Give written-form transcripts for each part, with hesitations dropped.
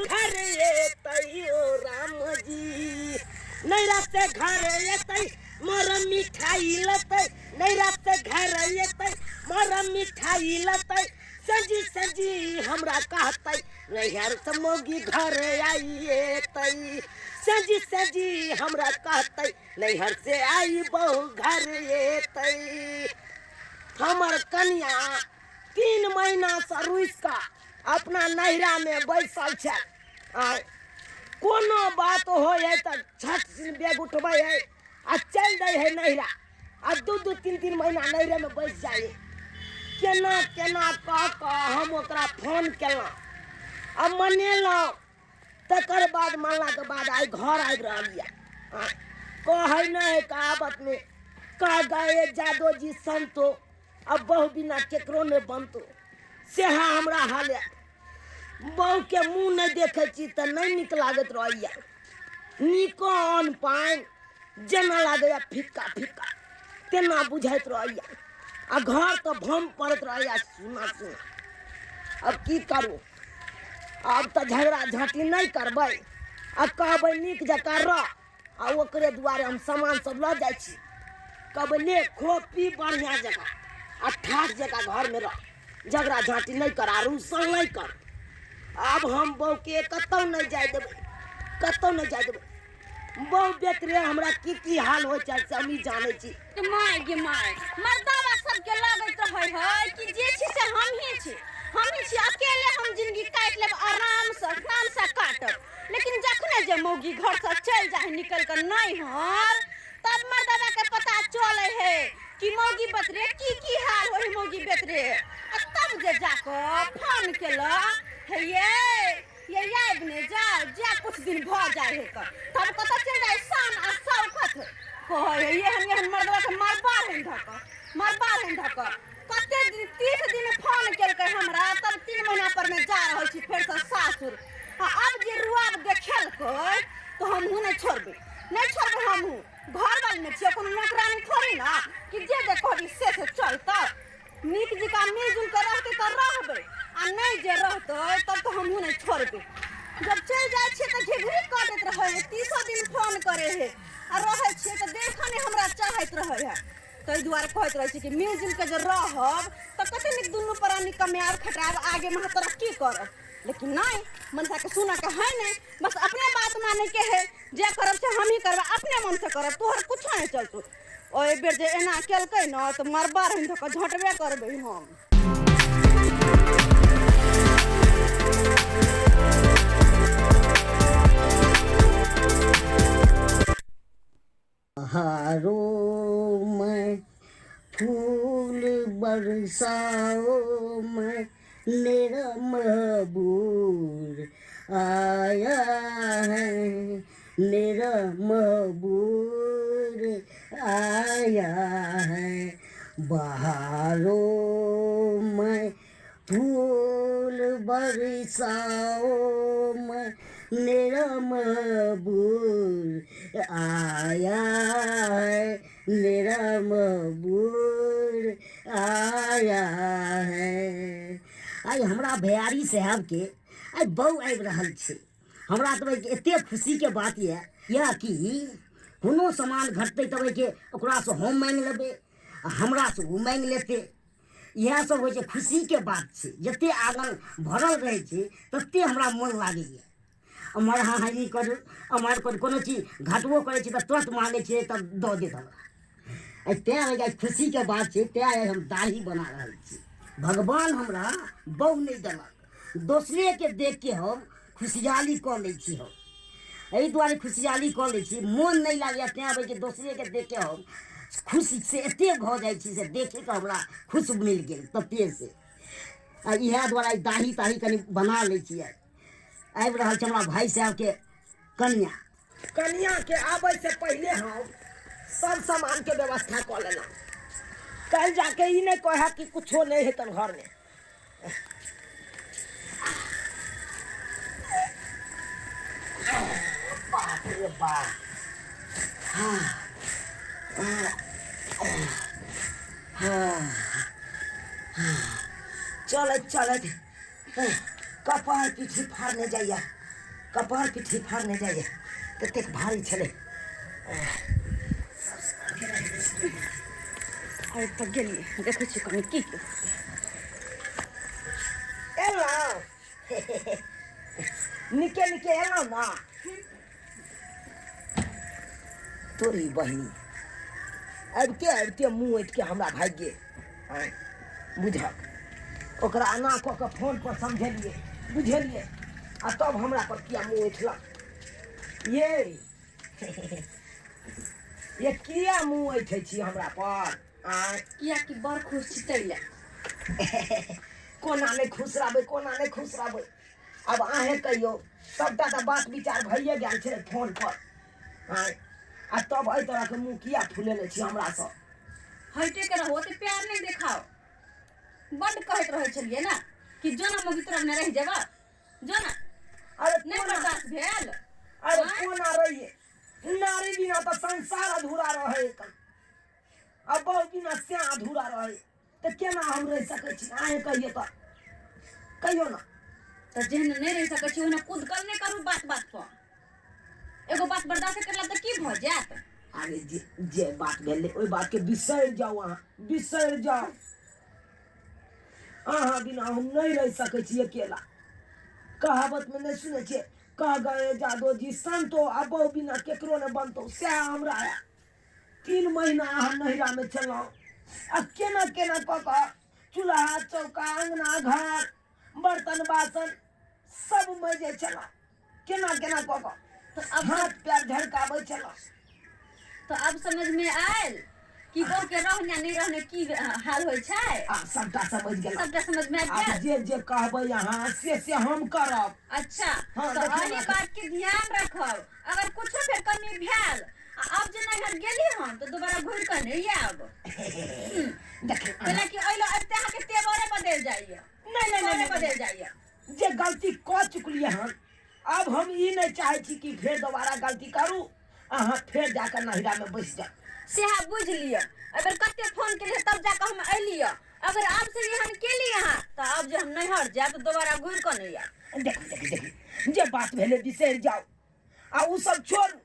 घर ये तई ओ राम जी नहीं रास्ते घर ये तई मोर मिठाई लतई नहीं रास्ते घर ये तई मोर मिठाई लतई सजी सजी हमरा कहतई नैहर से मोगी घर आइए तई सजी सजी हमरा कहतई नैहर से आई बहु घर ये तई हमर कन्या 3 महीना से रुइस का अपना नैहरा में बैसल छै कोनो बात हो तो छठ से बेग उठबै है आ चल दै है नैहरा आ 2-3 महीना नैहरे में बैस जाए केना केना कह हम ओकरा फोन केलहुँ आ मनेलहुँ तकर बाद मानला के बाद आई घर आबि रहलिए कहे नहीं कहावत में कह गए जादो जी संतो अब बहु बिना केकरो नहीं बनतो सेहा हमरा हाल है बहु के मुँह नहीं देखे छी तो नहीं निक लागत रहैया निको अन्न पानि जेना लागैया फिक्का फिक्का तेना बुझाइत रहैया आ घर तो भम पड़त रहैया सुना सुना अब की करूँ अब तो झगड़ा झाँटी नहीं करबै आ कहबै नीक जकाँ रह आ ओकरे दुआरे हम सामान सब लऽ जाइ छी कहबै ले खो पी बढ़िया जगह आ ठाठ जगह घर में रह झगड़ा झाँटी नहीं कर रूसल नहीं कर अब हम बहू के कतौ नहीं जाए देबै कतौ नहीं जाए देबै बहू बेतरे हमरा की हाल हो छै से हम जानै छी माय गे माय मर्दावा सबके लागैत रहै है कि जे छी से हमही छी अकेले हम जिंदगी काट लेब आराम से काटब लेकिन जखने जे मौगी घर से चल जाए निकल कर नहीं हर तब मर्दावा के पता चले है कि मौगी बेतरे की हाल हो मौगी बेतरे तब जे जाकर फोन केला हे ये बने जा कुछ दिन भ जाए है तब कत चल जाए शान आ शौकत कहे ये हम मर्दवा के मरबार है धक कते दिन 30 दिन फोन केलकै हमरा तब 3 महीना पर में जा रहल छी फेर से सासुर अब जे रुआब देखेलकै तो हमहू नहीं छोड़बे हमहू घर वाले में छियै कोनो नौकरानी थोड़ी ना कि जे कहबी से चलता नीक जकाँ मिलजुल कर रहते तो रहबे आ नहीं जे रहते तब तो हमहू नहीं छोड़बे जब चल जाए छे तो झिझरी काटत रहे है 30 दिन फोन करे है आ रहे छे तो देखने हमरा चाहत रहे है तै दुआरे कहत रहे कि मिलजुल के जे रहब तो कते निक दुनू प्राणी कमाब खटाब आगे में तरक्की करब लेकिन नहीं मनसा के सुना के है नहीं बस अपने बात माने के है जे करब से हम ही करब अपने मन से करब तोहर कुछ नहीं चलतो ओए बेर जे एना केलकै न तो मरबा रही तो झटबे करबे हम हारो मैं फूल बरसाओ मैं मेरा महबूब आया है मेरा महबूब आया है बहारो मैं फूल बरसाओ मैं मेरा महबूब आया है मेरा महबूब आया है आई हमरा भैयारी साहब के आई बहु आबि रहल छै हमरा तो एते खुशी के बात यह कि कोनो सामान घटतै तब के ओकरा से हम मांगि लेबै हमरा से वो मांगि लेतै इएह सब होइ छै खुशी के बात छै जते आंगन भरल रहै छै तते हमरा मन लागैए अमर हानि करू अमर करू कोनो चीज घटबो करै छै तऽ तुरंत मांगै छै तब दऽ देत हमरा तैं खुशी के बात छै तैं हम दाढ़ी बना रहल छी भगवान हमरा बहु नहीं देलक दोसरे के देख के हम खुशहाली कऽ लै छी हम एहि दुआरे खुशहाली कऽ लै छी मोन नहीं लागैए तैं कि दोसरे के देख के हम खुशी से एते भऽ जाइ छी से देखे के हमरा खुश मिल गेल तते से आ इएह दुआरे दाढ़ी ताढ़ी कनि बना लै छियै आबि रहल छै हमरा भाई साहब के कन्या के आबै से पहले हम सब सामान के व्यवस्था कऽ लेना कल जाके ई नहीं कहे कि कुछो नहीं है तन घर में बाप रे बाप चलत कपार पीछे फाड़ने जाइए कपार पिठी फाड़ नहीं जाइए कतेक भारी छले अरे तो गेलिए देखै छी कनि की एलौ निके निके एलौ ना तोरी बहिनी अबते मुँह उठि के हमरा भाग गे बुझक ओकरा एना कऽ के फोन पर समझेलिए बुझेलिए आ तब हमरा पर किया मुँह उठलक ये किया मुँह उठै छी हमरा पर किया कि बड़ खुश छी तैले कोना नहीं खुश रहबै कोना नहीं खुश रहबै अब अहें कहियो सबटा तऽ बात विचार भइए गेल छै फोन पर आ तब एहि तरह के मुँह किया फुलेले छी हमरा से हटे के रहो ते प्यार नहीं देखाओ बड़ कहत रहे छलिए ना कि जो ना मोगी तरफ न रह जेबा जो ना अरे नहीं बर्दाश्त भेल अरे कोना रहिए नारी बिना तो संसार अधूरा रहे अब बहु बिना से अधूरा रहे तो केना हम रह सकै छी अहें कहियो तो कहियो ना तो जेहन नहीं रह सकै छी ओना खुद कल नहीं करू बात बात पर एगो बात बर्दाश्त करला तो की भ जात अरे जे बात भेले ओई बात के बिसर जाओ अहाँ बिसर जाओ अहाँ बिना हम नहीं रह सकै छी अकेला कहावत में नहीं सुने छे कह गए जादो जी संतो अब बिना केकरो न बनतो से हमरा 3 महीना अहाँ नहिरा में चलो आ केना केना कऽ चूल्हा चौका अंगना घर बर्तन बासन सब मजे चला केना केना कऽ तो अब हाथ पैर झड़काबै चला तो अब समझ में आयल कि बहू के रहने नहीं रहने की हाल होय छै सबटा समझ गेल सबटा समझ में आ अब गया जे कहबै अहाँ से हम करब अच्छा हाँ, तो देखिए अही बात। बात के ध्यान रखब अगर कुछ फिर कमी भेल अब जे नहर गेली हम तो दोबारा घुर कर नहीं आब देखिए कैला कि ओइलो अते अहाँ के तेवरे बदल जाइए नहीं बदल जाइए जे गलती कऽ चुकलिए हन अब हम ई नहीं चाहे छी कि फिर दोबारा गलती करू अहाँ फिर जाकर नहिरा में बैस जाओ सेहा बुझ लिया अगर कते फोन के तब जाकर हम अलिए अगर आप से यहाँ के लिए यहाँ तो अब जे हम नहर जाए तो दोबारा घुर कर नहीं आब देखिए जे बात भेले बिसर जाओ आ उ सब छोड़ू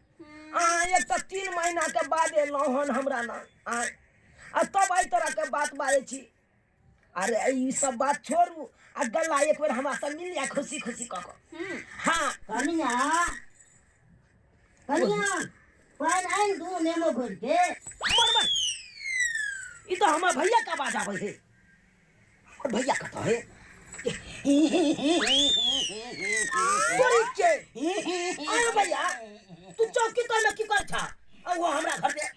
अहाँ एक तो 3 महीना के बाद एलहुँ हन हमरा ना आ तब एहि तरह के बात बाजै छी अरे ई सब बात छोड़ू आ गला एक बेर हमरा से मिल जाए खुशी खुशी कऽ हाँ कनिया पान आइन दू नेमो घोर के मरमर ई तो हमर भैया का बात आबै है और भैया कतऽ है तोरी के अरे भैया तू चौकी तो न की कर छा वो हमरा घर पे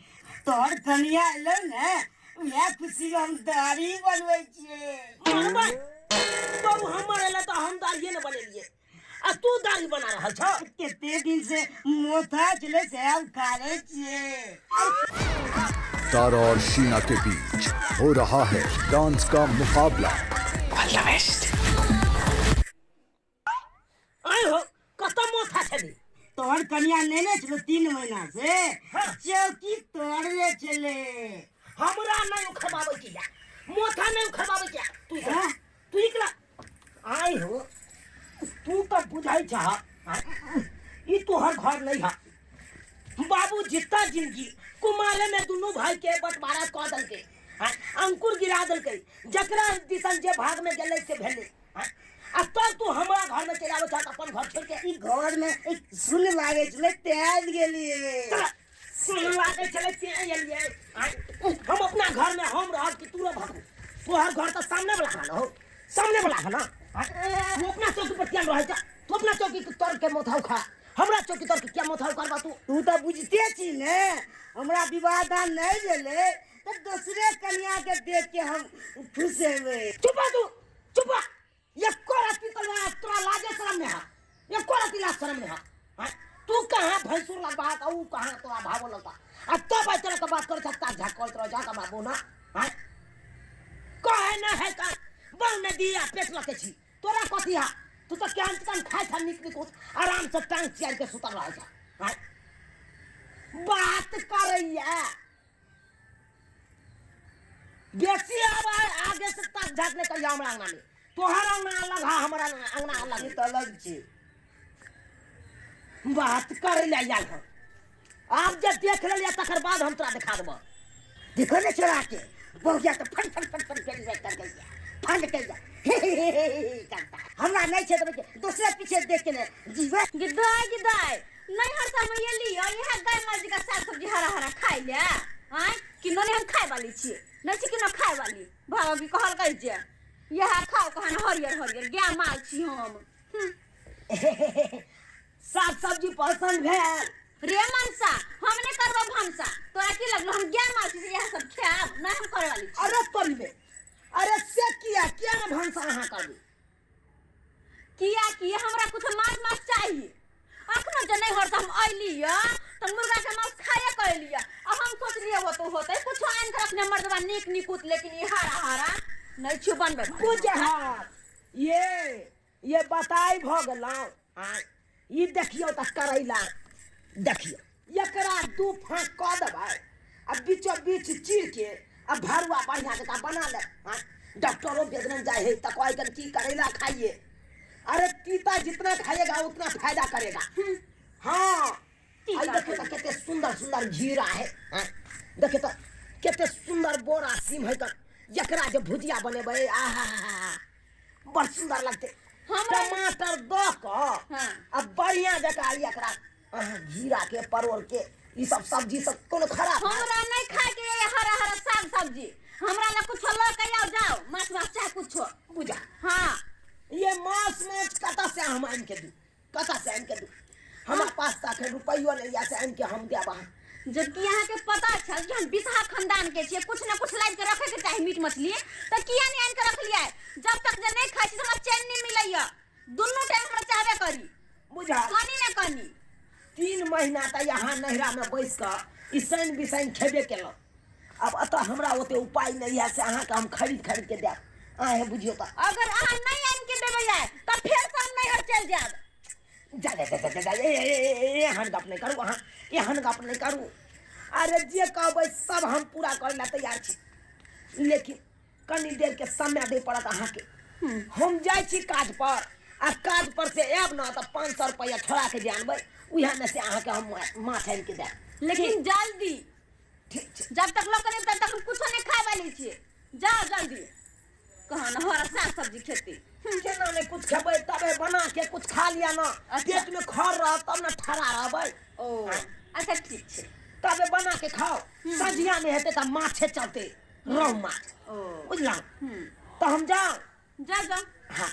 तोर कनिया एलो ने उहे खुशी हम दाढ़ी बनबै छियै मरमर बाबू हमर एला तो हम दाढ़ी न बनेलिए आ तू दाढ़ी बना रहल छ केते दिन से मोथा चले से हम खाले छियै तारा और शीना के बीच हो रहा है डांस का मुकाबला। आय हो कतऽ मोथा छली तोर कनिया नेने छलो 3 महीना से हाँ। चौकी तोड़ले चले हमरा नहीं उखड़बाबै की या मोथा नहीं उखड़बाबै क्या तू हाँ। तू इकला आय हो तू तो बुझाई छा ई तोहर घर नहीं है बाबू जितना जिंदगी कुमारे में दोनों भाई के बंटवारा कऽ देलकै अंकुर गिरा देलकै जकरा दिसन जे भाग में गेलै से भेलै आ तब तू हमरा घर में चलाबै छा अपन घर छोड़ के ई घर में एक सुन लागे छले तेज गेलिए सुन लागे चले ते एलिए हम अपना घर में हम रहब कि तू भागू तोहर घर तो सामने वाला है ना हो सामने वाला है ना तू अपना चौकी पर क्या रहे जा तू अपना चौकी के तोड़ के मोथा उखा हमरा चौकी तोड़ के क्या मोथा उखाड़बा तू तो बुझते छी ने हमरा विवाह दान नहीं भेले तो दूसरे कन्या के देख के हम खुश हेबे चुपा तू चुपा ये कोरा पितलवा तोरा लाजे शर्म में है ये कोरा तिला शर्म में है तू कहां भैंसुर लगबा का ऊ कहां तोरा भावो लगा आ तब इस तरह के बात कर सकता झकल रह जा का बाबू ना कहे ना है का बल ने दिया पेट लके छी तोरा कथी है तू तो क्या अंत खाए था निकली कुछ आराम से टांग चियार के सुतल रह जा बात करैया बेसी आगे से तक झाकने का हमरा अंगना में तोहर अंगना अलग है हमरा अंगना अलग तो अलग छी बात करे ले आयल हम। आप जब देख लिया तकर बाद हम तोरा दिखा देबो। देखो ना चोरा के बहुया तो फट फट फट फट कर गया फट कर गया करता हमरा नहीं छे तो दूसरे पीछे देख के जीवे गिदाई नहीं हर समय ये लियो यह गाय मर्जी का साग सब्जी हरा हरा खाई ले हां कि नहीं हम खाए वाली छी नहीं छी कि न खाए वाली भाव की कहल कह जे यह खाओ कहन हरियर हरियर गाय माल छी हम साग सब्जी पसंद भेल रे मनसा हम नहीं करबो भंसा तोरा की लगलो हम गाय माल छी यह सब खाब नहीं हम करे वाली छी। अरे तोलबे अरे से किया न भंसा अहाँ करबी किया हमरा कुछ मांस चाहिए अखनो जे नहीं हरत हम आइली त मुर्गा के मांस खाए कहली अब हम सोच लिए वो तो होते कुछ आन के रखने मर्दवा नीक निकुत लेकिन ये हरा हरा नहीं छु बनबे बुझहार ये बताई भ गेलौ ई देखियो त करैला देखियो एकरा दू फांक क देबै आ बीचो बीच चीर के आ भरुआ बढ़िया जका बना ले डॉक्टरों बेदन जाए है त कोई कर की करेला खाइए। अरे तीता जितना खाएगा उतना फायदा करेगा। हाँ देखो तो कितने सुंदर सुंदर जीरा है देखे तो कितने सुंदर बोरा सीम है जकरा जो भुजिया बनेबे आहा बड़ सुंदर लगते टमाटर दो को अब बढ़िया जका एकरा जीरा के परोर के ई सब सब्जी सब कोनो खराब हमरा नहीं खाए के हरा हरा साग सब्जी हमरा ला कुछ ल के जाओ माछ चाहे कुछ बुझा। हां ये मांस कता से हम आन के दू हमारे पास तक रुपयो नहीं या से आन के हम देबा जबकि यहाँ के पता छल कि हम बिसहा खानदान के छिए कुछ न कुछ लाइक के रखे के चाहे मीट मछली त किया नहीं आन के रख लिया जब तक जे नहीं खाई छी हमरा चैन नहीं मिलैया दोनों टाइम हमरा चाहबे करी बुझा कनी न कनी 3 महीना त यहाँ नहरा में बैस के ईसन बिसन खेबे केलो अब अतः हमरा ओते उपाय नहीं है से अहाँ के हम खरीद के देब आहे बुझियो त अगर अहाँ नहीं आन के देबे जाय त फिर से हम नहीं हर चल जाब जा एहन गप नहीं करू अहाँ एहन गप नहीं करू। अरे जे कहबै सब हम पूरा करे ला तैयार छी लेकिन कनी देर के समय दे पड़त अहाँ के। हम जाय छी काज पर आ काज पर से आब न त 500 रुपया छोड़ा के जानबै उहे में से अहाँ के हम माछ आन के देब लेकिन जल्दी ठीक छै। जब तक लोग करे तब तक हम कुछ नहीं खाए वाली छी जाओ जल्दी कहां न हरा साग सब्जी खेती केना नहीं कुछ खेबै तबे बना के कुछ खा लिया ना पेट में खर रह तब न ठहरा रहबै। ओ अच्छा ठीक छै तबे बना के खाओ संझिया में हेते त माछे चलते रोहु माछ ओ बुझला तो हम जाओ जा हाँ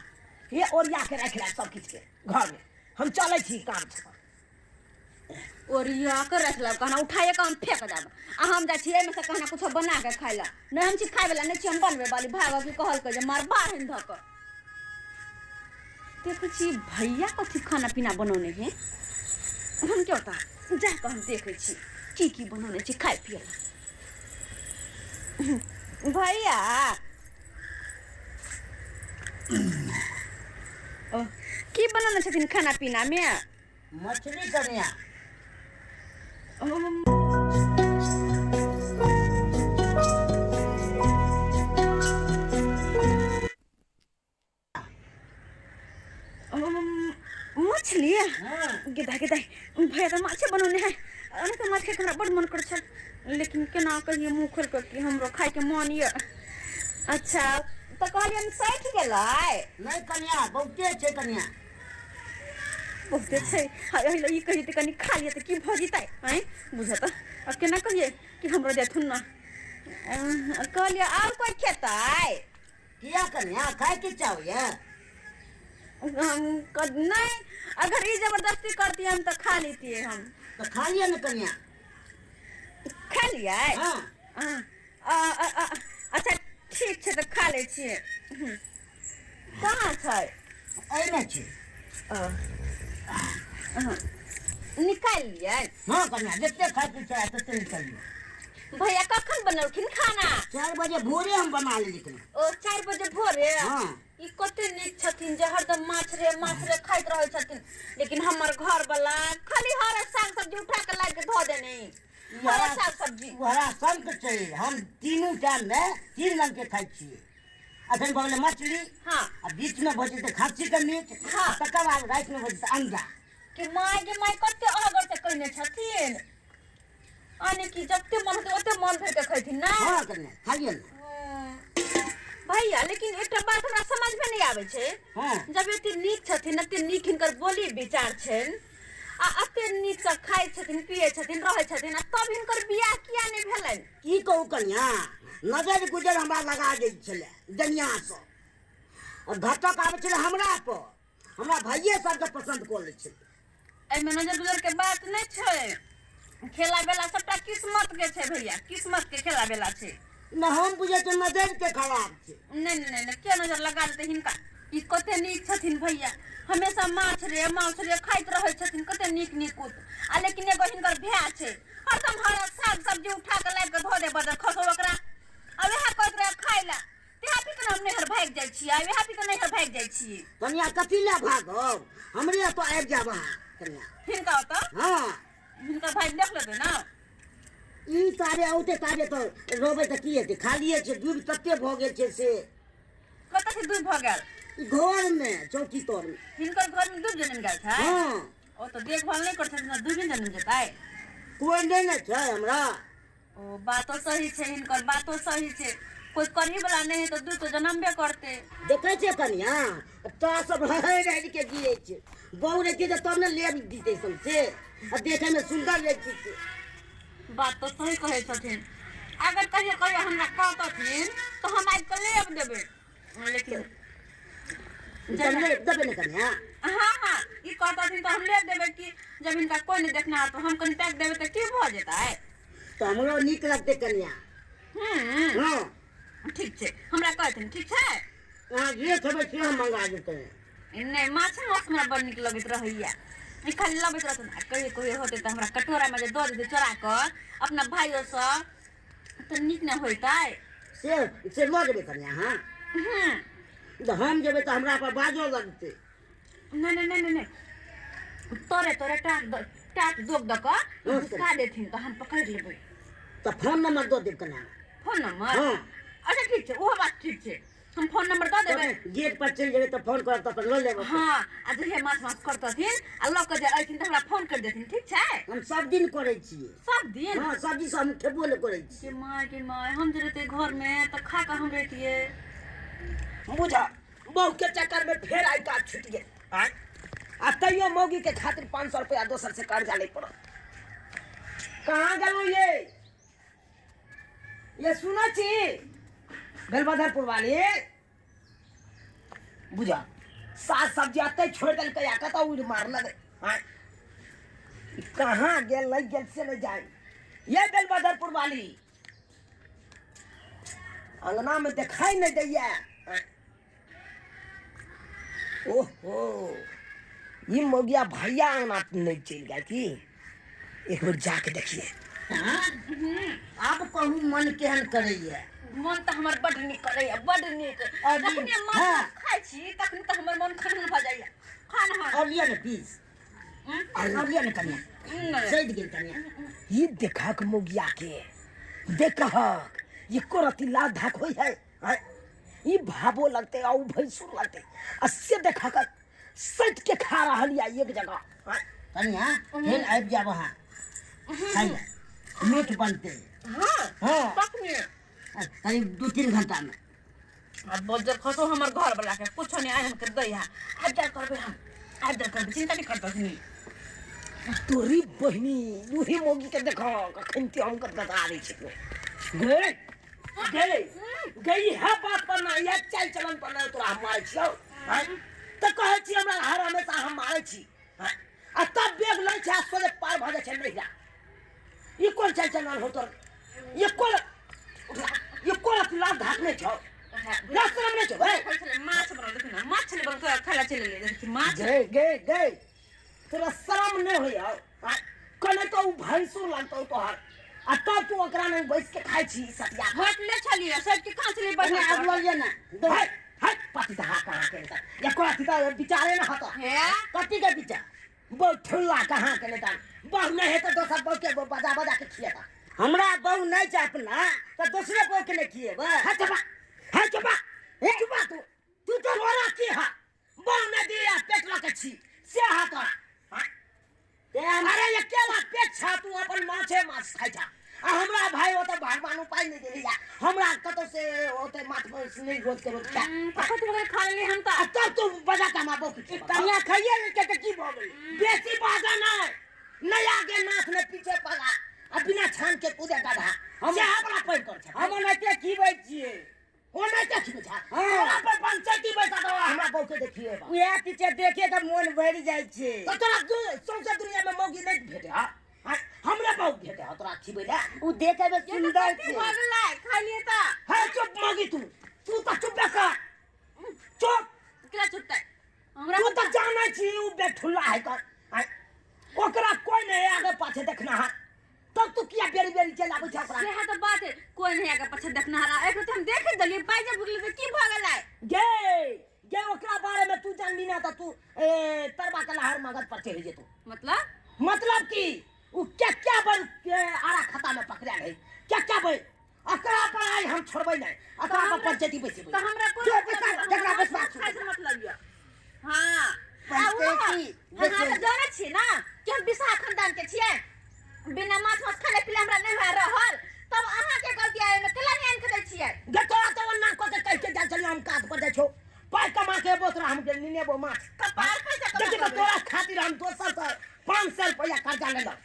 ये ओरिया के रख ले सब किछ के घर में हम चले छी काम छ ओरिया के रख लब कहना उठाए के हम फेंक जाब आ हम जा छी एमे से कहना कुछ बना के खाइला नहीं हम छी खाए वाला नहीं छी हम बनबे वाली भागा की कहल के जे मार बाहर धक देखो छी भैया कथी खाना पीना बनौने है हम क्या होता जा के हम देखे छी की बनौने छी खाए पिए भैया की बनौने छथिन खाना पीना में मछली कनिया मछली गिदा भैया तो माछे बनौने है अने तो माछ खाए हमरा बड़ मन कर छल लेकिन केना कहिए मुंह खोल के हमरो खाए के मन ये अच्छा तो कहलिए हम सैठ गेलै नहीं कनिया बहुते छे कनिया बहुते छै हाय ई कहि त कनी खा लिए त की भ जितै हैं बुझत अब केना कहिए कि हमरो देथुन ना कहलिए और कोई खेतै किया कनिया खाए के चाहिए नहीं अगर ये जबरदस्ती करती हम तो खा लेती है हम तो खा लिया ना कनिया खा लिया हाँ अच्छा ठीक है तो खा ले छिए कहाँ छै एने छे निकाल लिया हाँ कनिया जितने खाए के चाहे तते निकाल लिया भैया कखन बनलखिन खाना 4 बजे भोरे हम बना लेलिए ओ 4 बजे भोरे हाँ ई कते नीक छथिन जे हरदम माछ रे खाइत रहै छथिन लेकिन हमर घर वाला खाली हरा साग सब्जी उठा के ला के धो देने हरा साग सब्जी हरा संग चाहिए हम तीनों टाइम में 3 रंग के खाई छिए अखन बगल मछली हाँ आ बीच में भजे तो खांसी का मीट हाँ तकर बाद रात में भजे अंडा कि माय कते अगर से कहने छथिन आने की जते मन होते ओते मन भर के खैथिन ना। हां कन्या खाइए ना भैया लेकिन एकटा बात हमरा समझ में नहीं आवे छे। हां जब एते नीक छथिन एते नीक हिनकर बोली विचार छन आ एते नीक से खाइ छथिन पिए छथिन रहै छथिन आ तब हिनकर बियाह किया नहीं भेलन। की कहू कन्या नजर गुजर हमरा लगा दै छले दुनिया से और घटक आवे छले हमरा पर हमरा भाइये सबके पसंद कर लै छले। एमे नजर गुजर के बात नहीं छे खेला बेला सबटा किस्मत के छे भैया किस्मत के खेला बेला छे न हम बुझे तो नजर के खराब छे। नहीं क्या नजर लगा देते हिनका ई कते नीक छथिन भैया हमेशा माछ रे खाइत रहै छथिन कते नीक उत आ लेकिन एगो हिनकर भैया छे हरदम हर साग सब्जी उठा के लाइक के धो दे बदर खसो ओकरा आ वएह कहत रहे खाइला तेहा पी के हम नहर भाग जाय छी आ वएह पी के नहर भाग जाय छी। कन्या कथी ले भागब हमरे तो आबि जाब कन्या हिनका तो हां हिनका भाई देख लेबे ना ई तारे औते तारे तो रोबे त की हेते खालिए छे दूध कते भ गेल छे से कत से दूध भ गेल घर में चौकी तोर में हिनकर घर में दूध जन्म गेल छै। हां ओ तो देखभाल नहीं कर छथिन दूध जन्म जेतै कोई नहीं छे हमरा। ओ बातो सही छे हिनकर बातो सही छे कोई करी वाला नहीं है तो दूध तो जन्मबे करते। देखे छे कन्या तो सब रह के जिए छे बहु रे के तब ने ले दीते सबसे आ देखे में सुंदर लगे छे। बात तो सही कहे छथिन अगर कहिए हमरा कहतथिन तो हम आज के लेब देबे लेकिन जब ले दबे न कन्या हाँ ई कहतथिन तो हम लेब देबे कि जब इनका कोई नहीं देखना तो हम कहीं पैक देबे तो की भ जेतै तो हमरो नीक लगते कन्या। हां ठीक छे हमरा कहथिन ठीक छे हां ये खबर से हम मंगा देते हैं। नहीं माछ हमरा बड़ नीक लगत रहैया ई खाली लगत रहतन कहिए होते तो हमरा कटोरा में दो दे चोरा कर अपना भाइयों से तो नीक न होइतै से लो देबे कन्या। हां तो हम जेबे तो हमरा पर बाजो लगते। नहीं तोरे टाट जोग द का देथिन तो हम पकड़ लेबै। तो फोन नंबर दो देब कन्या। फोन नंबर हां अच्छा ठीक छे वो बात ठीक छे हम फोन नंबर दे देबे गेट पर चल जेबे तो फोन करब तो लो लेबो। हां आ जे माछ करतथिन आ लोग के जे आइथिन तो हमरा फोन कर देथिन ठीक छे। हम सब दिन करे छिए सब दिन हां सब दिन हम खेबो ले करे छी के माय हम जे रहते घर में तो खा के हम रहतिए बुझा बहु के चक्कर में फिर आई का छूट गए आ तैयो मौगी के खातिर 500 रुपया दोसर से कर्जा ले पड़ो। कहाँ गलो ये सुना छी बेलबधरपुर वाली बुझा साग सब्जी आते छोड़ दल के आका तो उड़ मार लगे कहाँ गेल नहीं गेल से नहीं जाए ये बेलबधरपुर वाली अंगना में दिखाई नहीं दैया। ओहो ये मोगिया भैया अंगना नहीं चल गया कि एक बार जाके देखिए। आप कहूँ मन केहन करैया मन तो हमर बड नीक करैया बड नीक जखने माछ खाइ छी तखन तो हमर मन खनन भ जाइया खान और लिया ना पीस और लिया ना कन्या सही गेल कन्या। ये देखा के मोगिया के देखा ये कोरती लाल धाक होई है ये भाबो लगते और भैंसुर लगते अस्से देखा कर सट के खा रहल या एक जगह कन्या फिर आबि जाब वहाँ खाइए मीट बनते। हां तखने करीब 2-3 घंटा में अब बजर खसो हमर घर वाला के कुछ नहीं आन के दैया आदर करबे हम आदर करबे चिंता नहीं करतनी तोरी बहनी मुही मोगी के देखो कखन ते हम कर बता रही छी गए गए गई है बात पर ना ये चल चलन पर ना तोरा मार छियो त कहे छी हमरा हर हमेशा हम मारे छी आ तब बेग लई छ सोले पार भ जाय छै नहीं ये कौन चल चलन हो तोर ये कौन ला ढाकने छौ रास्ता में छौ माछ बना देखना माछ ले बन के खाला चले ले देखी माछ गए तेरा शर्म नहीं होया कने तो भैंसुर लगतो तोहर आ तब तू ओकरा में बैठ के खाइ छी सतिया हट ले चलिए सब के कहां चली बढ़िया बढ़िया आगुआ लिया ना हट पति ता कहां के या कोला तिता बिचारे ना हता है कति के बिचा बहुत ठुल्ला कहां के नेता बहु नहीं है तो दोसर बहु के बजा बजा के खियाता हमरा बहु नहीं चाह अपना तो दूसरे बहु के लिए किए हट चबा तू तो रोरा की हा बहु न दिया पेट ला के छी से हाथ माछे माछ खाइ छ आ हमरा भाई ओ त भगवान उपाय नहीं देली जा हमरा कतो से ओते माछ नहीं रोज के रोज खा कत बगे खा लेली हम त तब तू बजा कमाबो की कन्या खाइए के की भ गेल बेसी बाजा नहीं आगे नाथ ने पीछे पगा आ बिना छान के कूदे गधा हम से हमरा पैर कर छ हम नते की बै छिए ओ नते की छ हमरा पर पंचायती बैठा दो हमरा बहू के देखिए बा उहे पीछे देखे त मन भरि जाय छे तो तोरा सौंसे दुनिया में मौगी नहीं भेटे हां हमरा बहू भेटे ह तोरा की बैला उ देखे में सुंदर छे भगला खा लिए त है चुप मौगी तू तो चुप कर चुप केला चुपता हमरा तू तो जाना छी उ बेठुल्ला है कर ओकरा कोई नहीं आगे पाछे देखना है तब तू किया बेरी बेरी चलाबे छ ओकरा सेहा त बात है कोई नहीं आगे पीछे देखना हरा एक तो हम देख दली पाइजे भुगली त की भगला गे ओकरा बारे में तू जानबी ना त तू तरबा के लहर मगज पर चढ़ जेतू मतलब की उ क्या बन आरा खाता में पकड़ा है क्या बन अकरा पर आई हम छोड़बै नहीं अकरा पर पंचायती बैसेबै त हमरा कोई जकरा बसबा ऐसे मतलब ये हां पंचायती जाने छी ना कि हम विशाह खानदान के छिए बिना माछ माछ खाले पीले हमरा नहीं हुआ रहल तब अहाँ के गलती आए में केला नहीं आन के दै छिए गे तोरा तो ना को कह के जा चली हम काज पर जाइ छो पाई कमा के बोतरा हम के निनेबो माछ कपाल पैसा कमा देखि तोरा खातिर हम दोसर से 500 रुपया कर्जा ले लो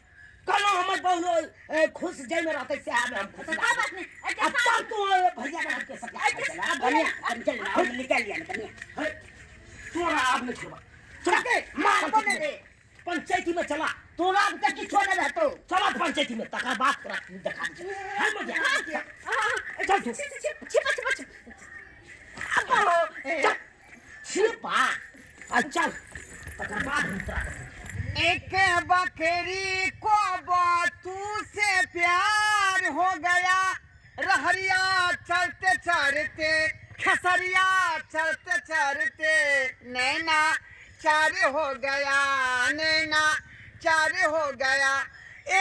कलो हमर बहु खुश जय में रहते से हम खुश का बात नहीं अब तब तू भैया के के सकला चला बढ़िया अब चल हम निकल लिया कन्या तोरा अब नहीं छोड़ चला के मार को दे पंचायती में चला तोरा अब तक की छोड़ दे तो चला पंचायती में तका बात करा दिखा दे हम मजा चल छिप अब छिपा अच्छा तका बात एक बकरी को बातू से प्यार हो गया रहरिया चलते चलते खसरिया चलते चलते नैना चार हो गया नैना चार हो गया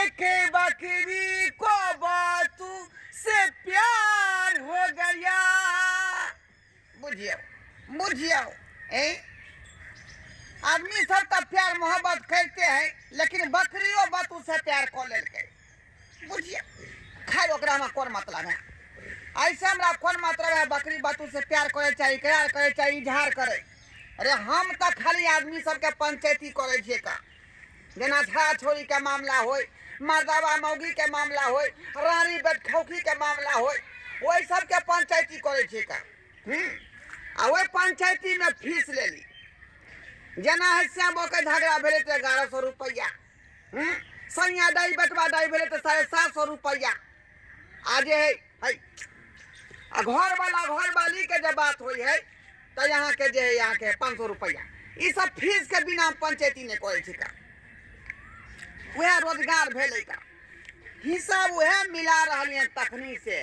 एक बकरी को बातू से प्यार हो गया बुझियो आदमी सब तो प्यार मोहब्बत करते हैं लेकिन बकरियों बातू से प्यार कर लेके बुझिए खैर ओकरा में कौन मतलब है ऐसे हमरा कौन मतलब है बकरी बातू से प्यार करे चाहिए करार करे चाहिए इजहार करे अरे हम तो खाली आदमी सबके पंचायती करे छे का जेना छा छोरी के मामला होय मर्दावा मौगी के मामला होय रानी बेटखौकी के मामला होय वही सबके पंचायती करे छे का आ वही पंचायती में फीस ले ली जना है श्याम के झगड़ा भेले तो 1100 रुपया सैया दाई बटवा दाई भेले तो 750 रुपया आज है घर वाली के जब बात हुई है तो यहाँ के जे यहाँ के 500 रुपया ये सब फीस के बिना पंचायती ने करे छिका वह रोजगार भेले का हिसाब वह मिला रही है तखनी से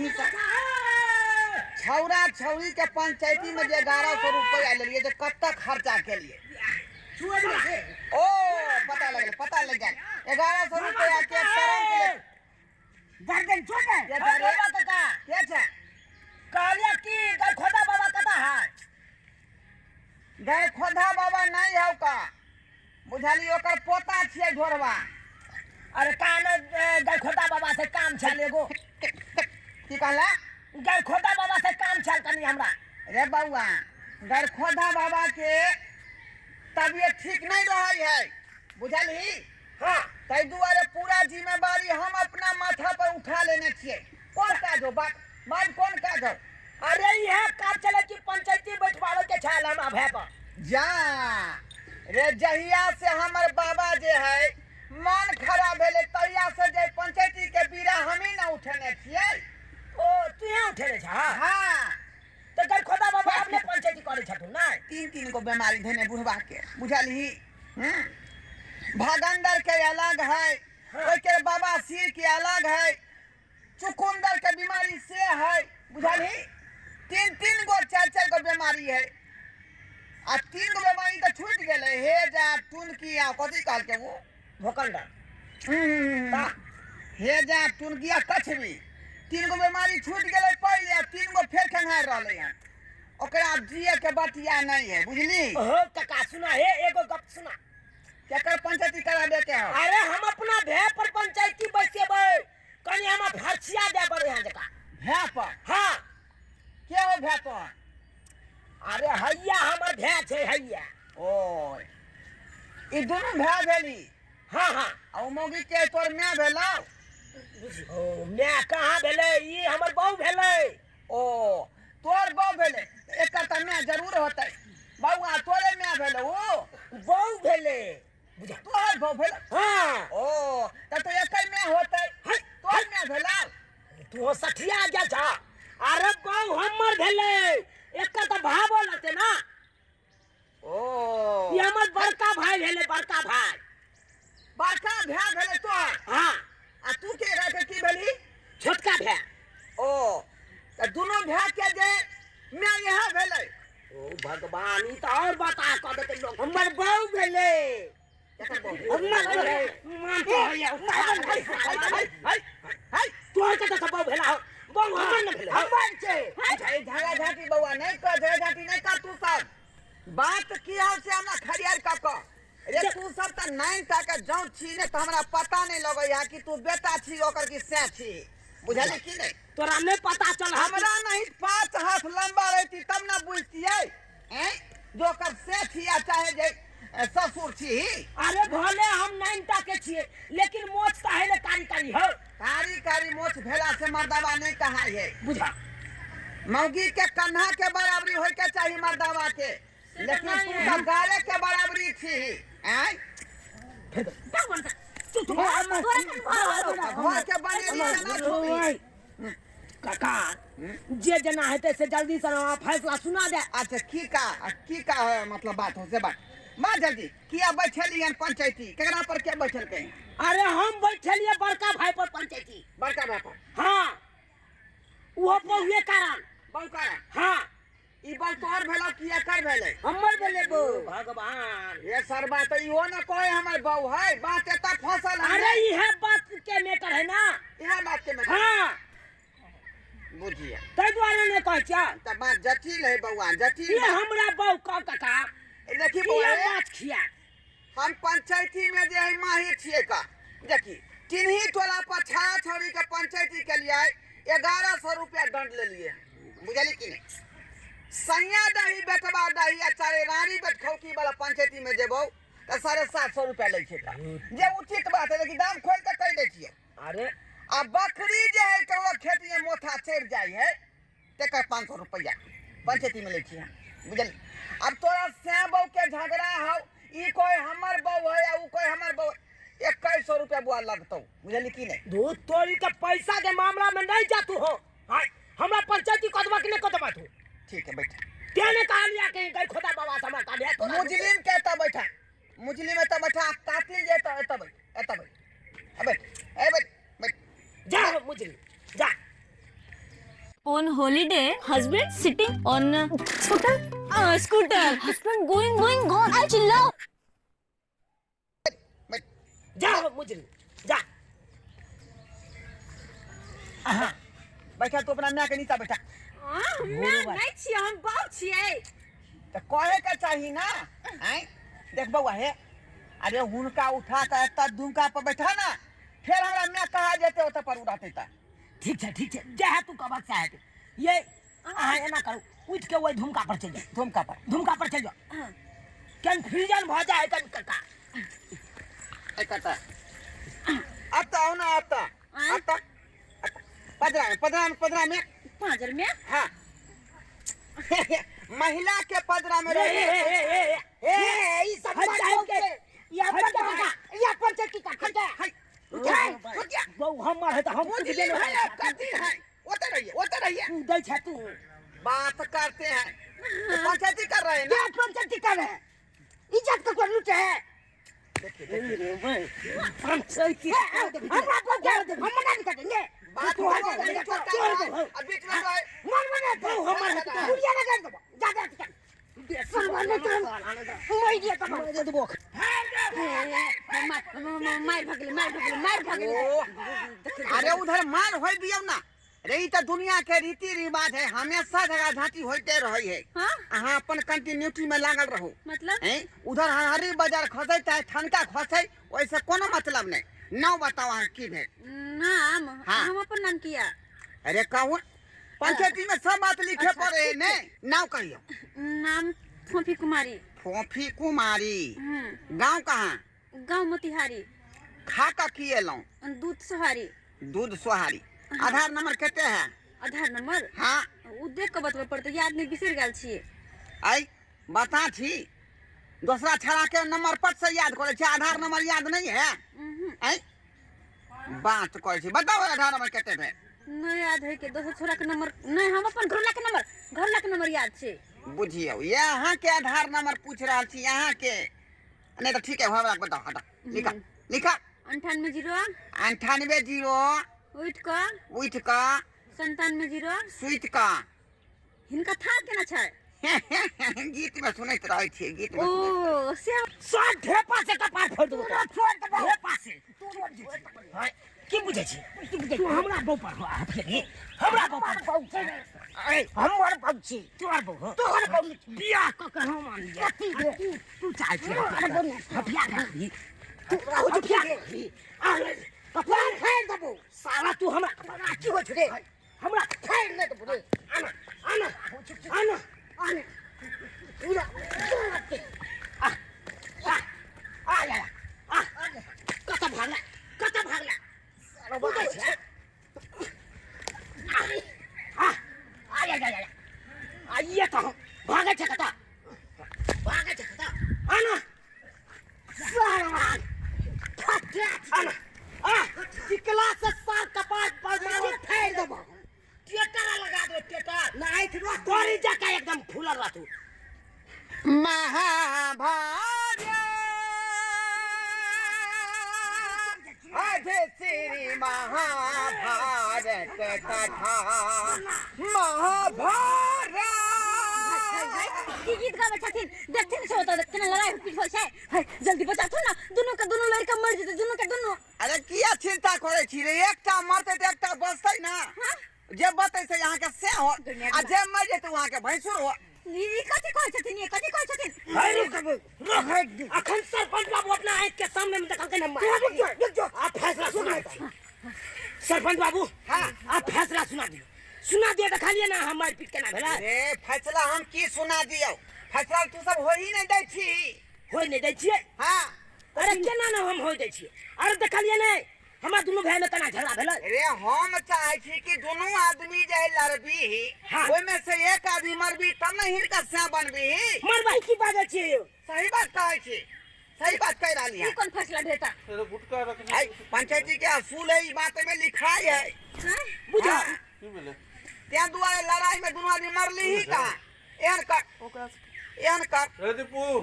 हिसाब छौरा छौरी के पंचायती में जे 1100 रुपया ले लिए जो कब तक खर्चा के लिए ओ पता लग जाए 1100 रुपया के तरह के लिए गर्दन छोटे ये बात का क्या है कालिया की गलखोदा बाबा कता है गलखोदा बाबा नहीं है का बुझाली ओकर पोता छिए ढोरवा अरे कान गलखोदा बाबा से काम छल एगो की कहला गलखोदा बाबा से काम छल कनी हमरा रे बउआ गलखोदा बाबा के तबीयत ठीक नहीं रही है बुझली हाँ तै दुआरे पूरा जिम्मेवारी हम अपना माथा पर उठा लेने छिए कौन काज हो बात कौन काज हो अरे यह काज चले कि पंचायती बैठवावे के छल हमरा भे पर जा रे जहिया से हमर बाबा जे है मन खराब भेले तहिया से जे पंचायती के बीरा हमी ना उठेने छिए ओ तू यहाँ उठेले छ हाँ तो गलखोदा बाबा अपने पंचायती करे छथुन ना तीन को बीमारी धने बुढ़वा के बुझली भागंदर के अलग है ओई के बाबा सिर के अलग है चुकुंदर के बीमारी से है बुझली तीन गो चार गो बीमारी है आ 3 गो बीमारी तो छूट गेले हे जा टून किया कथी कहल के वो भोकंडा हे जा टून किया कछवी 3 गो बीमारी छूट गेले पहले 3 गो फेर खंगार रहले हैं ओकरा जिए के बतिया नहीं है बुझली हो कका सुना हे एगो गप सुना केकर पंचायती करा देते हो? अरे हम अपना भे पर पंचायती बैसेबै कनी हम फरसिया दे पर यहाँ जका भे पर? हाँ के हो भे पर? अरे हैया हमर भे छै हैया ओ ई दोनों भे भेली? हाँ हाँ आ मौगी के तोर मैं भेलौ? ओ मैं कहाँ भेलै ई हमर बहू भेलै ओ तोर बहू भेले एकर त मैं जरूर होतै बउआ तोरे मैं भेलौ ओ बहू भेलै बुझा तोहर बहू भेलौ हाँ ओ त तो एकर मैं होतै तोर मैं भेलौ तू सठिया जा जा अरे बहू हमर भेलै एकर त भावो लगते ना ओ ई हमर बड़का भाई भेलै बड़का भाई बड़का भे भेले तोहर हाँ आ तू के रह की भेली छोटका भे ओ त दोनों भे के जे मैं यहाँ भेले ओ भगवान ई त और बता क देते लोग हमर बहू भेलै एकर बहू हमर भेलै मान तो हैया हाय तोहर के त बहू भेला हो बहू हमर न भेलै हमर छे झगड़ा झाटी बउआ नहीं कर झगड़ा झाटी नहीं कर तू सब बात की हाल से हमरा खरियार का रे तू सब त नाइन टाका जौ छी ने त हमरा पता नहीं लगै है कि तू बेटा छी ओकर की से छी बुझली कि नहीं तोरा नहीं पता चल हमरा नहीं 5 हाथ लंबा रहती तब ना बुझतियै हैं जो कर से छी या चाहे जे ससुर छी अरे भले हम नाइनटा के छिए लेकिन मोच त है कारी कारी हो कारी कारी मोछ भेला से मर्दावा नहीं कहा है बुझा मौगी के कन्हा के बराबरी होय के चाहिए मर्दावा के लेकिन तू त गारे के बराबरी छी हैं घर के बनेली ना छोड़ी काका जे जना हेते से जल्दी से फैसला सुना दे अच्छा की का है मतलब बात हो से बात मां जल्दी किया बैठली हन पंचायती केकरा पर के बैठल के अरे हम बैठलिए बड़का भाई पर पंचायती बड़का बाप हाँ वो बहुए कारण बंकर हाँ ई बल तोहर भेलो कि एकर भेले हमर भेले बो भगवान ये सर बात इहो न कोई हमर बहू है बात एता फसल है अरे यह बात के मैटर है ना यह बात के में हाँ बुझिए तै द्वारा ने कह छ त बात जटिल है बउआ जटिल ये हमरा बहु का काका देखी ये बउआ बात खिया हम पंचायती में जे है माहिर छिए का देखी तिन्ही टोला पर छाया छोड़ी के पंचायती के लिए 1100 रुपया दंड ले लिए बुझली कि नहीं सैया दही बेटवा दही आ चारे रानी बेट खौकी वाला पंचायती में जेबो त 750 रुपया ले छै जे उचित बात है लेकिन दाम खोल के कह दे छिए अरे आ बकरी जे है तो खेत में मोथा चढ़ जाय है तेकर 500 रुपया पंचायती में ले छिए बुझली अब तोरा से बहू के झगड़ा हो ई कोई हमर बहू है उ कोई हमर बहू 2100 रुपया बुआ लगतौ बुझली कि नहीं दूध तोरी के पैसा के मामला में नहीं जा तू हो हां हमरा पंचायती कदवा के नहीं कदवा तू ठीक है बैठ तेने कहा लिया कहीं गई खुदा बाबा समा का दे तो मुजलिम के त बैठा मुजलिम त बैठा कातिल जे त एत बैठ अबे ए बैठ बैठ जा मुझे जा On holiday, husband sitting on a scooter. Husband going, gone. I chill. जा मुझे जा बैठा तो अपना मैं के नीचा बैठा नहीं छिए हम बहुत छिए तो कहे के चाहिए ना हैं देख बउआ हे अरे हुनका उठा के एत दुमका पर बैठा ना फिर हमरा मैं कहा जेते ओत पर उड़ाते त ठीक है जा तू कब से है ये एना करू उठ के वही धुमका पर चल जा धुमका पर चल जा कंफ्यूजन भ जाए तन काका एकता आता हो ना आता पदरा में पाजर में हाँ महिला के पदरा में रहे ई सब के या पंचायत का खजा बहु हमर है त हम कुछ देने वाला करती है ओते रहिए दे छ तू बात करते हैं तो पंचायती कर रहे हैं ना क्या पंचायती कर रहे हैं इज्जत को लूटे है पंचायती हमरा को क्या दे हम मना नहीं करेंगे बात हो गई अब बीच में तो मन तो हमर दुनिया ना कर दो जा सुन मैं दिया तो दे दो मार भागले अरे उधर मार होई दियो ना अरे ई तो दुनिया के रीति रिवाज है, हमेशा जगह झांटी होते रही है। हाँ अहाँ अपन कंटिन्यूटी में लागल रहो। मतलब हैं उधर हरी बाजार खसे चाहे ठनका खसे वैसे कोनो मतलब नहीं। नाम बताओ अहाँ की है? नाम हाँ। हम अपन नाम किया अरे कहूँ पंचायती में सब बात लिखे अच्छा, पड़े है ने। नाम कहियो। नाम फोफी कुमारी। फोफी कुमारी। गांव कहाँ? गांव मोतिहारी। खा का किए लो? दूध सोहारी। दूध सोहारी। हाँ। आधार नंबर कते है? आधार नंबर हाँ उ देख के बतबे पड़ते, याद नहीं, बिसर गेल छिए। आई बता छी दूसरा छड़ा के नंबर पट से याद करे छी, आधार नंबर याद नहीं है? आई बात करे छी, बताओ आधार नंबर कते है? नहीं याद है के दोसर छोरा के नंबर नहीं, हम अपन घरला के नंबर याद छे। बुझियो यहाँ के आधार नंबर पूछ रहा छी, यहाँ के नहीं तो ठीक है हमरा बताओ। हटा लिखा लिखा 98 0 98 उठ 0 का उठ का 97 0 सुइत का। हिनका था केना छै? गीत में सुनैत रहे छी, गीत में ओ से सब ढेपा से कपार फोड़ दो। ढेपा से हां की बुझे छी? तू हमरा बौ पर हाफेगी, हमरा बौ पर बौ छै। ए हमर बौ छी, तोर बौ हो, तोर बौ बियाह क के हम मान लिया। तू चाहे छी हफिया कर तू हो जो फिया अरे कपार फाड़ दबो साला। तू हमरा कपार की हो छे? हमरा फाड़ ले दबो रे। आना आना आना आना पूरा आ आ या आ कता भागला साला बोल छे। आ आ या आइए तो भागे छे कता आना साला आना आ चिकला से साल कपाट पर फेर दबो। टेटा लगा दो, टेटा नहीं थी तोरी जाके एकदम फूलल रह तू। महाभारत आज श्री महाभारत कथा महाभारत। की गीत गावे छथिन, देखथिन से होता केना लड़ाई पीट होय छै। है जल्दी बता थु ना, दोनों लड़का मर जेते, दोनों के दोनों। अरे किया चिंता करे छी रे? एकटा मरते तो एकटा बचतै ना। जे बतै से यहाँ के से हो आ जे मर जेते वहाँ के भैंसुर हो। ई कथि कहै छथिन, ये कथि कहै छथिन? अरे रुक अखन सरपंच बाबू अपना आंख के सामने में देखल के न रुक जो आप फैसला सुना। सरपंच बाबू हां आप फैसला सुना दियो तो खाली ना हम मारपीट केना भेला। रे फैसला हम की सुना दियो? फैसला तू सब हो ही नहीं दै छी। होय नहीं दै छियै? हां अरे केना ना हम होय दै छियै? अरे देखलिए नहीं हमरा दुनु भाई में केना झगड़ा भेलै। रे हम चाहे छी कि दोनों आदमी जे लड़बी हाँ। ओय में से एक आदमी मरबी तब न हिनका से बनबी। मरबाई की बात छियै यो? सही बात कहै छी, सही बात कह रहली है। ई कोन फैसला देता? आई पंचायती के असूल है, ई बात में लिखाई है। हैं? बुझा त्या दुआरे लड़ाई में दोनों आदमी मरली ही का। एहन कर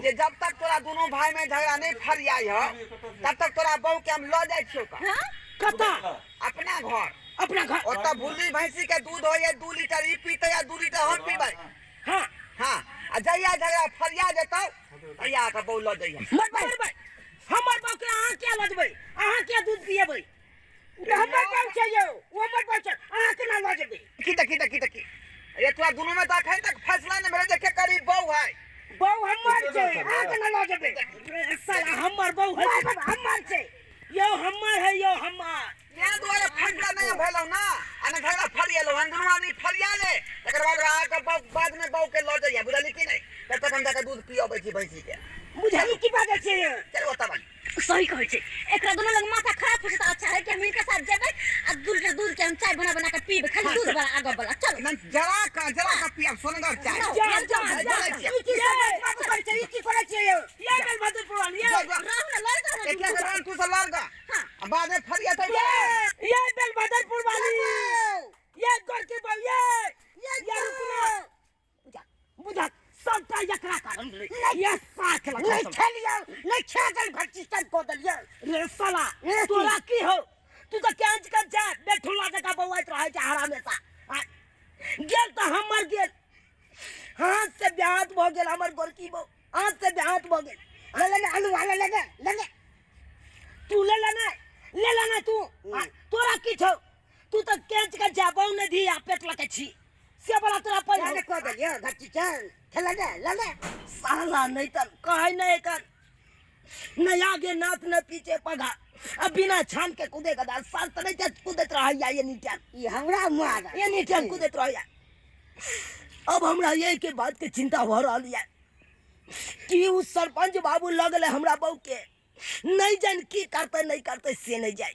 जे जब तक तोरा दोनों भाई में झगड़ा नहीं फरियाई हो तब तक तोरा बहू के हम ल जाय छियो का। हां कता अपना घर ओता भूली भैंसी के दूध हो, ये 2 लीटर ई पीते या 2 लीटर हम पीबै। हां हां आ जइया झगड़ा फरिया जेतौ तइया के बहू ल जाइया। मरबै हमर बाप के अहाँ क्या लजबै? अहाँ क्या दूध पिएबै? तो हमर बाप छै यो, वो हमर बाप छै, अहाँ केना लजबै? की ये तोरा दोनों में तक तक फैसला नहीं भेले के करी बहू है। बहू हमर छै, अहाँ केना लजबै? साला हमर बहू है, हमर छै यो, हमर है यो, हमर। यहाँ द्वारा फैसला नहीं भेलौ ना, अने झगड़ा फरिएलो, हम दोनों आदमी फरिया ले तकर बाद आ के बाद में बहू के ल जाइया, बुझली कि नहीं? तब तक हम जाके दूध पियोबै छी भैंसी के। बुझली की बात छै यो? चल ओता बन सही कहै छै। एकरा दोनों लग माथा खराब हो त अच्छा है कि हम इनके साथ जेबै आ दूध के हम चाय बना के पीबे, खाली दूध वाला आगे वाला। चल न जरा का पिया सोनगर चाय। ई की करै छै यो? ये बेल बहादुरपुर वाली ये राम ने लड़ कर एक एक रान तू से लड़ गा। हां बाद में फरिया तो ये बेल बहादुरपुर वाली ये गोर के बहू ये रुकना बुझा सबटा एकरा कारण ये साथ लगा नहीं खेल भक्तिस्तान को दलिया। रे साला तोरा की हो? तू तो कैंच कर जा बेठुला जगह बौआइत रहे छै हमेशा। गेल तो हमर गेल हाथ से ब्याहत भ गेल, हमर गोरकी बहू हाथ से ब्याहत भ गेल। ले आलू वाला लगे तू ले लेना तू। तोरा की छौ? तू तो केंच का जाबो न दी आ पेट लके छी से बड़ा तोरा पर जाने को दलियो घटी चल खेला ले साला नहीं त कहे नहीं कर न आगे नाथ न पीछे पगा अब बिना छान के कूदे का साल तो नहीं कूदत रहा ये नीचा ये हमरा मार ये नीचा कूदत रहा अब हमरा ये के बात के चिंता हो रही है कि उस सरपंच बाबू लगले हमरा बहू के नहीं जान की करते नहीं करते से नहीं जाए